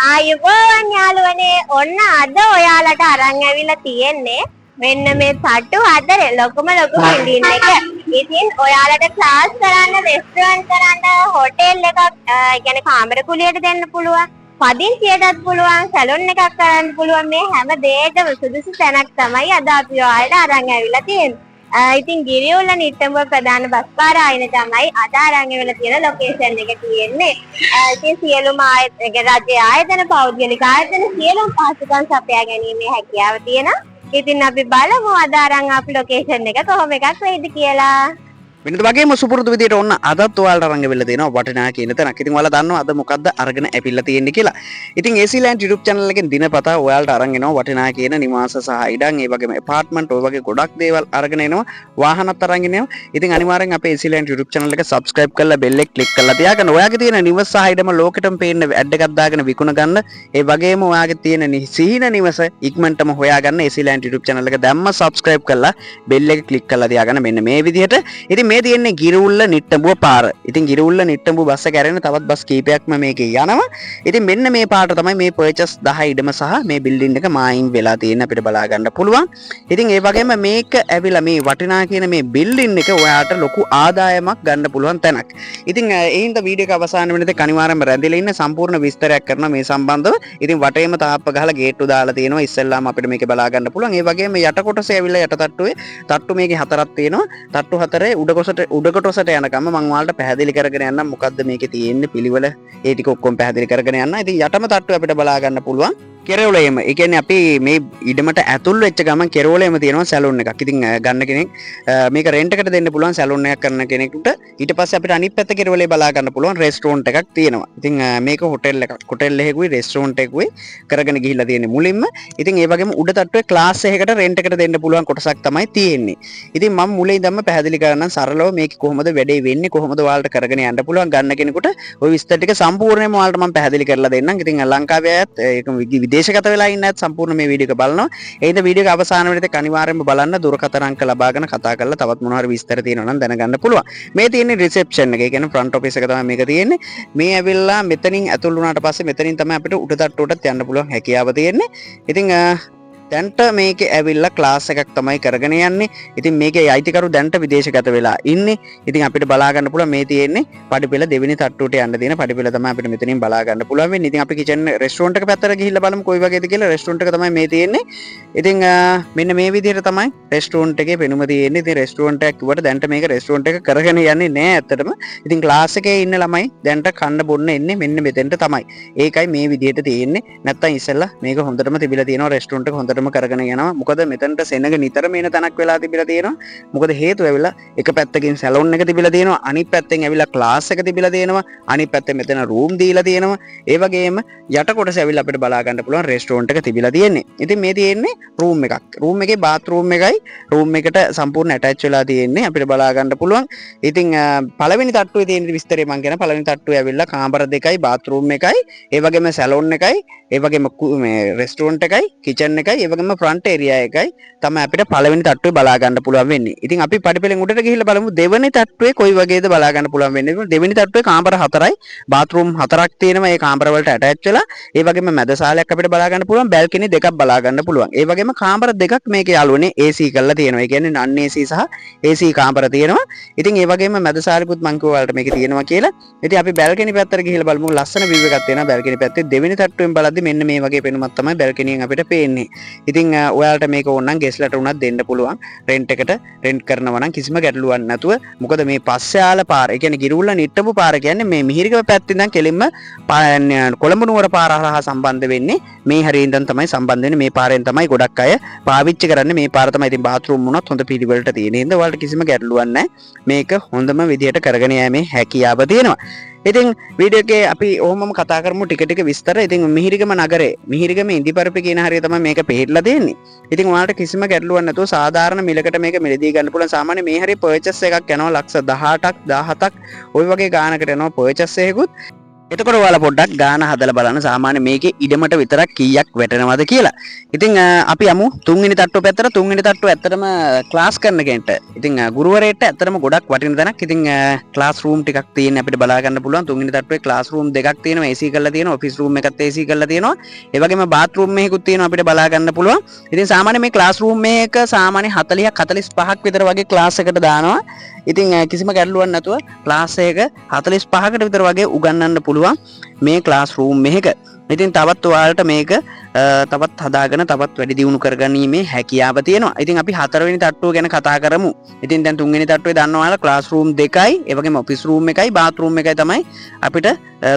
ආයුබෝවන් යාළුවනේ ඔන්න අද ඔයාලට අරන් ඇවිල්ලා තියෙන්නේ මෙන්න මේ තට්ටු හතරේ ලොකුම ලොකු පින්ඩින් එක. ඉතින් ඔයාලට ක්ලාස් කරන්න, රෙස්ටුරන්ට් කරන්න, හෝටල් එකක් කියන්නේ කාමර කුලියට දෙන්න පුළුවන්. පදිංචියටත් පුළුවන්, සැලොන් එකක් කරන්න පුළුවන්. මේ හැම දෙයකම සුදුසු තැනක් තමයි අද අපි ඔයාලට අරන් ඇවිල්ලා තියෙන්නේ. ඉතින් ගිරිඋල්ල නිට්ටඹුව ප්‍රධාන බස් පාර ආයතන තමයි අද අරන් ඇවිල්ලා තියෙන ලොකේෂන් එක තියෙන්නේ. ඉතින් සියලුම රජයේ ආයතන, පෞද්ගලික ආයතන සියලුම පහසුකම් සපයා ගැනීමේ හැකියාව තියෙනවා. ඉතින් අපි බලමු අද අරන් ආපු ලොකේෂන් එක කොහොම එකක් වෙයිද කියලා. වෙනද වගේම සුපුරුදු විදියට ඔන්න අදත් ඔයාලට අරන් වෙලා දෙනවා වටිනා කියන තැනක්. ඉතින් ඔයාලා දන්නවා අද මොකද්ද අරගෙන ඇවිල්ලා තියෙන්නේ කියලා. ඉතින් AC Land YouTube channel එකෙන් දිනපතා ඔයාලට අරන් එනවා වටිනා කියන නිවාස සහ ඉඩම්, ඒ වගේම ඇපාර්ට්මන්ට්, ඔය වගේ ගොඩක් දේවල් අරගෙන එනවා. වාහනත් අරන් එනවා. ඉතින් අනිවාර්යෙන් අපේ AC Land YouTube channel එක subscribe කරලා bell එක click කරලා තියාගන්න. ඔයාගේ තියෙන නිවස සහ ඉඩම ලෝකෙටම පේන්න ad එකක් දාගෙන විකුණ ගන්න. ඒ වගේම ඔයාගේ තියෙන සිහින නිවස ඉක්මනටම හොයාගන්න AC Land YouTube channel එක දැම්ම subscribe කරලා bell එක click කරලා තියාගන්න. මෙන්න මේ විදිහට. ඉතින් මේ තියෙන්නේ ගිරිඋල්ල නිට්ටඹුව පාර. ඉතින් ගිරිඋල්ල නිට්ටඹුව බස් එක ඇරෙන තවත් බස් කීපයක්ම මේකේ යනවා. ඉතින් මෙන්න මේ පාට තමයි මේ පර්චස් 10 ඉඩම සහ මේ බිල්ඩින් එක මායින් වෙලා තියෙන අපිට බලා ගන්න පුළුවන්. ඉතින් ඒ වගේම මේක ඇවිල්ලා මේ වටිනා කියන මේ බිල්ඩින් එක ඔයාට ලොකු ආදායමක් ගන්න පුළුවන් තැනක්. ඉතින් ඒ හින්දා වීඩියෝ එක අවසාන වෙනදී අනිවාර්යයෙන්ම රැඳිලා ඉන්න සම්පූර්ණ විස්තරයක් කරනවා මේ සම්බන්ධව. ඉතින් වටේම තාප්ප ගහලා ගේට්ටු දාලා තියෙනවා. ඉස්සෙල්ලාම අපිට මේක බලා ගන්න පුළුවන්. ඒ වගේම යට කොටසේ ඇවිල්ලා යට තට්ටුවේ තට්ටු මේකේ හතරක් තියෙනවා. තට්ටු හතරේ උඩ කොටසට යනකම් මම ඔයාලට පැහැදිලි කරගෙන යන්නම් මොකද්ද මේකේ තියෙන්නේ පිළිවෙල. ඒ ටික ඔක්කොම පැහැදිලි කරගෙන යන්න. ඉතින් යටම තට්ටුව අපිට බලා ගන්න පුළුවන්. කෙරවලේම ඒ කියන්නේ අපි මේ ඉඩමට ඇතුල් වෙච්ච ගමන් කෙරවලේම තියෙනවා සැලුන් එකක්. ඉතින් ගන්න කෙනෙක් මේක රෙන්ට් එකට දෙන්න පුළුවන් සැලුන් එකක් කරන කෙනෙකුට. ඊට පස්සේ අපිට අනිත් පැත්ත කෙරවලේ බලා ගන්න පුළුවන් රෙස්ටොරන්ට් එකක් තියෙනවා. ඉතින් මේක හොටෙල් එකක්. හොටෙල් එකකුයි රෙස්ටොරන්ට් එකකුයි කරගෙන ගිහිල්ලා තියෙන්නේ මුලින්ම. ඉතින් ඒ වගේම උඩ තට්ටුවේ ක්ලාස් එකකට රෙන්ට් එකට දෙන්න පුළුවන් කොටසක් තමයි තියෙන්නේ. ඉතින් මම මුලින් ඉඳන්ම පැහැදිලි කරන්නම් සරලව මේක කොහොමද වැඩේ වෙන්නේ, කොහොමද ඔයාලට කරගෙන යන්න පුළුවන් ගන්න කෙනෙකුට ওই විස්තර ටික සම්පූර්ණයෙන්ම ඔයාලට මම පැහැදිලි කරලා දෙන්නම්. ඉතින් ලංකාවේ අයත් ඒක විදේශගත වෙලා ඉන්න අයත් සම්පූර්ණ මේ වීඩියෝ එක බලනවා. ඒ හින්දා වීඩියෝ එක අවසාන වෙනතේ අනිවාර්යයෙන්ම බලන්න. දුරකථන අංක ලබාගෙන කතා කරලා තවත් මොනවා හරි විස්තර තියෙනවා නම් දැනගන්න පුළුවන්. මේ තියෙන්නේ රිසෙප්ෂන් එක. ඒ කියන්නේ ෆ්‍රන්ට් ඔෆිස් එක තමයි මේක තියෙන්නේ. මේ ඇවිල්ලා මෙතනින් ඇතුල් වුණාට පස්සේ මෙතනින් තමයි අපිට උඩ තට්ටුවටත් යන්න පුළුවන් හැකියාව තියෙන්නේ. ඉතින් දැන්ට මේකේ ඇවිල්ලා ක්ලාස් එකක් තමයි කරගෙන යන්නේ. ඉතින් මේකේ අයිතිකරු දැන්ට විදේශගත වෙලා ඉන්නේ. ඉතින් අපිට බලා ගන්න පුළුවන් මේ තියෙන්නේ පඩිපෙළ දෙවෙනි තට්ටුවට යන්න දෙන පඩිපෙළ තමයි අපිට මෙතනින් බලා ගන්න පුළුවන් වෙන්නේ. ඉතින් අපි කිචන් රෙස්ටොරන්ට් එක පැත්තට ගිහිල්ලා බලමු කොයි වගේද කියලා. රෙස්ටොරන්ට් එක තමයි මේ තියෙන්නේ. ඉතින් මෙන්න මේ විදිහට තමයි රෙස්ටොරන්ට් එකේ පෙනුම තියෙන්නේ. ඉතින් රෙස්ටොරන්ට් එකක් කිව්වට දැන්ට මේක රෙස්ටොරන්ට් එක කරගෙන යන්නේ නෑ ඇත්තටම. ඉතින් ක්ලාස් එකේ ඉන්න ළමයි දැන්ට කන්න බොන්න එන්නේ මෙන්න මෙතෙන්ට තමයි. ඒකයි මේ විදිහට තියෙන්නේ. නැත්තම් ඉස්සෙල්ලා මේක හොඳටම තිබිලා තියෙනවා රෙස්ටොරන්ට් එක හොඳට කරගෙන යනවා. මොකද මෙතනට සෙනඟ නිතරම එන තැනක් වෙලා තිබිලා තියෙනවා. මොකද හේතුව ඇවිල්ලා එක පැත්තකින් සැලොන් එක තිබිලා තියෙනවා, අනිත් පැත්තෙන් ඇවිල්ලා ක්ලාස් එක තිබිලා තියෙනවා, අනිත් පැත්තෙන් මෙතන රූම් දීලා තියෙනවා. ඒ වගේම යට කොටස ඇවිල්ලා අපිට බලා ගන්න පුළුවන් රෙස්ටොරන්ට් එක තිබිලා තියෙන්නේ. ඉතින් මේ තියෙන්නේ රූම් එකක්. රූම් එකේ බාත්රූම් එකයි රූම් එකට සම්පූර්ණ ඇටච් වෙලා තියෙන්නේ. අපිට බලා ගන්න පුළුවන්. ඉතින් පළවෙනි තට්ටුවේ තියෙන විස්තරය මම කියන පළවෙනි තට්ටුවේ ඇවිල්ලා කාමර දෙකයි, බාත්රූම් එකයි, ඒ වගේම සැලොන් එකයි, ඒ වගේම මේ රෙස්ටොරන්ට් එකයි, කිචන් එකයි, ඒ වගේම ෆ්‍රන්ට් ඒරියා එකයි තමයි අපිට පළවෙනි තට්ටුවේ බලා ගන්න පුළුවන් වෙන්නේ. ඉතින් අපි පඩිපෙළෙන් උඩට ගිහිල්ලා බලමු දෙවෙනි තට්ටුවේ කොයි වගේද බලා ගන්න පුළුවන් වෙන්නේ. දෙවෙනි තට්ටුවේ කාමර 4යි, බාත්රූම් 4ක් තියෙනවා. ඒ කාමර වලට ඇටච් වෙලා, ඒ වගේම මැද සාලයක් අපිට බලා ගන්න පුළුවන්, බැල්කනි දෙකක් බලා ගන්න පුළුවන්. ඒ වගේම කාමර දෙකක් මේකේ යාළුවනේ AC කරලා තියෙනවා. ඒ කියන්නේ non AC සහ AC කාමර තියෙනවා. ඉතින් ඒ වගේම මැද සාලෙකුත් මං කිව්වා වලට මේකේ තියෙනවා කියලා. ඉතින් අපි බැල්කනි පැත්තට ගිහිල්ලා බලමු. ලස්සන view එකක් තියෙනවා බැල්කනි පැත්තේ. දෙවෙනි තට්ටුවෙන් බලද්දි මෙන්න මේ වගේ පෙනුමක් තමයි බැල්කනියෙන් අපිට පේන්නේ. ඉතින් ඔයාලට මේක ඕන නම් ගෙස්ලට උනත් දෙන්න පුළුවන්. රෙන්ට් එකට රෙන්ට් කරනවා නම් කිසිම ගැටලුවක් නැතුව. මොකද මේ පස්සයාල පාර, ඒ කියන්නේ ගිරිඋල්ල නිට්ටඹු පාර කියන්නේ මේ මිහිරිගම පැත්තේ ඉඳන් කෙලින්ම කොළඹ නුවර පාර හරහා සම්බන්ධ වෙන්නේ. මේ හරිය ඉඳන් තමයි සම්බන්ධ වෙන්නේ. මේ පාරෙන් තමයි ගොඩක් අය පාවිච්චි කරන්නේ. මේ පාර තමයි ඉතින් බාත්රූම් වුණත් හොඳ පිළිවෙලට තියෙන. හින්දා ඔයාලට කිසිම ගැටලුවක් නැහැ. මේක හොඳම විදියට කරගෙන යෑමේ හැකියාව තියෙනවා. ඉතින් වීඩියෝ එකේ අපි ඔහොමම කතා කරමු ටික ටික විස්තර. ඉතින් මිහිරිගම නගරේ මිහිරිගම ඉන්දිපරපේ කියන හරිය තමයි මේක පිළිහිලා දෙන්නේ. ඉතින් ඔයාලට කිසිම ගැටලුවක් නැතුව සාධාරණ මිලකට මේක මිලදී ගන්න පුළුවන්. සාමාන්‍ය මේ හරිය පර්චස් එකක් යනවා ලක්ෂ 18ක් 17ක් ওই වගේ ගානකට යනවා පර්චස් එකකුත්. එතකොට ඔයාලා පොඩ්ඩක් ගාන හදලා බලන්න සාමාන්‍ය මේකේ ඉඩමට විතරක් කීයක් වැටෙනවද කියලා. ඉතින් අපි යමු තුන්වෙනි තට්ටුව පැත්තට. තුන්වෙනි තට්ටුව ඇත්තටම ක්ලාස් කරන කෙනට. ඉතින් ගුරුවරයෙක්ට ඇත්තටම ගොඩක් වටින තැනක්. ඉතින් ක්ලාස් රූම් ටිකක් තියෙන අපිට බලා ගන්න පුළුවන්. තුන්වෙනි තට්ටුවේ ක්ලාස් රූම් දෙකක් තියෙනවා. AC කරලා තියෙනවා. ඔෆිස් රූම් එකත් AC කරලා තියෙනවා. ඒ වගේම බාත් රූම් එකකුත් තියෙනවා අපිට බලා ගන්න පුළුවන්. ඉතින් සාමාන්‍ය මේ ක්ලාස් රූම් එක සාමාන්‍ය 40ක් 45ක් විතර වගේ ක්ලාස් එකට දානවා. ඉතින් කිසිම ගැටලුවක් නැතුව ක්ලාස් එක 45කට විතර වගේ උගන්වන්න පුළුවන් මේ ක්ලාස් රූම් එකක. ඉතින් තවත් ඔයාලට මේක තවත් හදාගෙන තවත් වැඩි දියුණු කරගැනීමේ හැකියාව තියෙනවා. ඉතින් අපි හතරවෙනි තට්ටුව ගැන කතා කරමු. ඉතින් දැන් තුන්වෙනි තට්ටුවේ දන්නවා ඔයාලා ක්ලාස් රූම් දෙකයි, ඒ වගේම ඔෆිස් රූම් එකයි, බාත් රූම් එකයි තමයි අපිට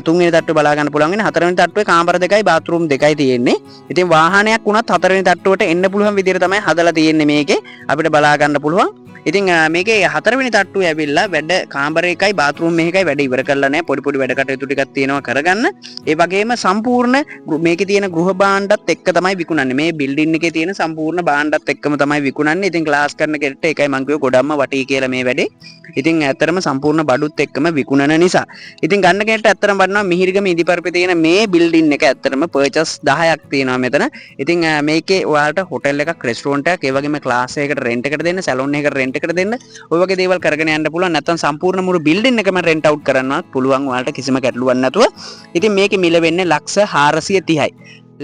තුන්වෙනි තට්ටුවේ බලා ගන්න පුළුවන් වෙන්නේ. හතරවෙනි තට්ටුවේ කාමර දෙකයි, බාත් රූම් දෙකයි තියෙන්නේ. ඉතින් වාහනයක් වුණත් හතරවෙනි තට්ටුවට එන්න පුළුවන් විදිහට තමයි හදලා තියෙන්නේ මේකේ. අපිට බලා ගන්න පුළුවන්. ඉතින් මේකේ හතරවෙනි තට්ටුවේ ඇවිල්ලා වැඩ කාමර එකයි බාත් රූම් එකයි වැඩ ඉවර කරලා නැහැ. පොඩි පොඩි වැඩ කටයුතු ටිකක් තියෙනවා කරගන්න. ඒ වගේම සම්පූර්ණ මේකේ තියෙන ගෘහ භාණ්ඩත් එක්ක තමයි විකුණන්නේ. මේ බිල්ඩින් එකේ තියෙන සම්පූර්ණ භාණ්ඩත් එක්කම තමයි විකුණන්නේ. ඉතින් ක්ලාස් කරන කෙනෙක්ට ඒකයි මම කිව්වේ ගොඩක්ම වටී කියලා මේ වැඩේ. ඉතින් ඇත්තටම සම්පූර්ණ බඩුත් එක්කම විකුණන නිසා. ඉතින් ගන්න කෙනෙක්ට ඇත්තටම වටනවා මිහිරිගම ඉදිපරපේ තියෙන මේ බිල්ඩින් එක ඇත්තටම පර්චස් 10ක් තියෙනවා මෙතන. ඉතින් මේකේ ඔයාලට හොටෙල් එකක්, රෙස්ටුරන්ට් එකක්, ඒ වගේම ක්ලාස් එකකට රෙන්ට් එකට දෙන්න, සැලොන් එකකට රෙන්ට් එකට දෙන්න, ඔය වගේ දේවල් කරගෙන යන්න පුළුවන්. නැත්නම් සම්පූර්ණ මුළු බිල්ඩින් එකම රෙන්ට් අවුට් කරන්නවත් පුළුවන් ඔයාලට කිසිම ගැටලුවක් නැතුව. ඉතින් මේකේ මිල වෙන්නේ ලක්ෂ 430යි.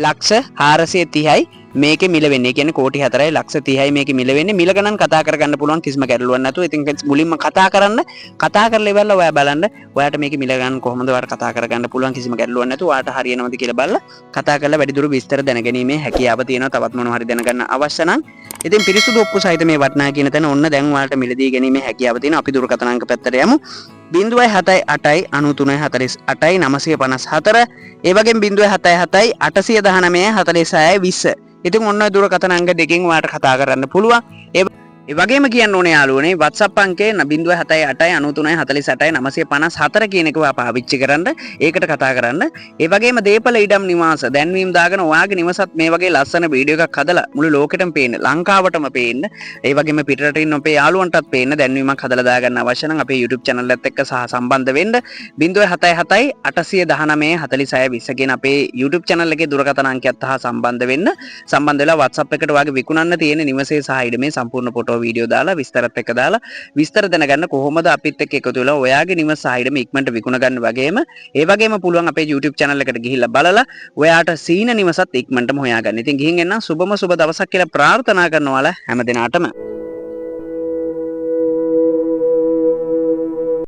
ලක්ෂ 430යි මේකේ මිල වෙන්නේ. කියන්නේ කෝටි 4යි ලක්ෂ 30යි මේකේ මිල වෙන්නේ. මිල ගණන් කතා කරගන්න පුළුවන් කිසිම ගැටලුවක් නැතුව. ඉතින් මුලින්ම කතා කරලා ඉවරලා ඔයා බලන්න ඔයාට මේකේ මිල ගණන් කොහොමද ඔයාට කතා කරගන්න පුළුවන් කිසිම ගැටලුවක් නැතුව. ඔයාට හරියනවද කියලා බලලා කතා කරලා වැඩිදුර විස්තර දැනගැනීමේ හැකියාව තියෙනවා. තවත් මොනවා හරි දැනගන්න අවශ්‍ය නම් ඉතින් පිරිසුදු ඔප්පු සහිත මේ වටනා කියන තැන ඔන්න දැන් ඔයාලට මිලදී ගැනීමේ හැකියාව තියෙනවා. අපි දුරකථන අංක පැත්තට යමු. 078යි 93 48යි 954. ඒ වගේම 077යි 819 46යි 20. ඉතින් ඔන්න දුරකථන අංක දෙකෙන් ඔයාලට කතා කරන්න පුළුවන්. ඒ වගේම කියන්න ඕනේ යාළුවනේ WhatsApp අංකේ 078යි 93 48යි 954 කියන එක ඔයා පාවිච්චි කරන්න. ඒකට කතා කරන්න. ඒ වගේම දීපල ඉඩම් නිවාස දැන්වීම දාගෙන ඔයාගේ නිවසත් මේ වගේ ලස්සන වීඩියෝ එකක් හදලා මුළු ලෝකෙටම පේන්න, ලංකාවටම පේන්න, ඒ වගේම පිටරට ඉන්න අපේ යාළුවන්ටත් පේන්න දැන්වීමක් හදලා දාගන්න අවශ්‍ය නම් අපේ YouTube channel එකත් එක්ක සහ සම්බන්ධ වෙන්න 077යි 819 46යි 20 කියන අපේ YouTube channel එකේ දුරකථන අංකයත් හා සම්බන්ධ වෙන්න. සම්බන්ධ වෙලා WhatsApp එකට ඔයාගේ විකුණන්න තියෙන නිවසේ සහ ඉඩමේ සම්පූර්ණ ෆොටෝ වීඩියෝ දාලා විස්තරත් එක්ක දාලා විස්තර දැනගන්න කොහොමද අපිත් එක්ක එකතු වෙලා ඔයාගේ නිවස සායිඩම ඉක්මනට විකුණ ගන්න වගේම ඒ වගේම පුළුවන් අපේ YouTube channel එකට ගිහිල්ලා බලලා ඔයාට සීන නිවසත් ඉක්මනටම හොයාගන්න. ඉතින් ගිහින් එන්න සුබම සුබ දවසක් කියලා ප්‍රාර්ථනා කරනවා හැම දිනාටම.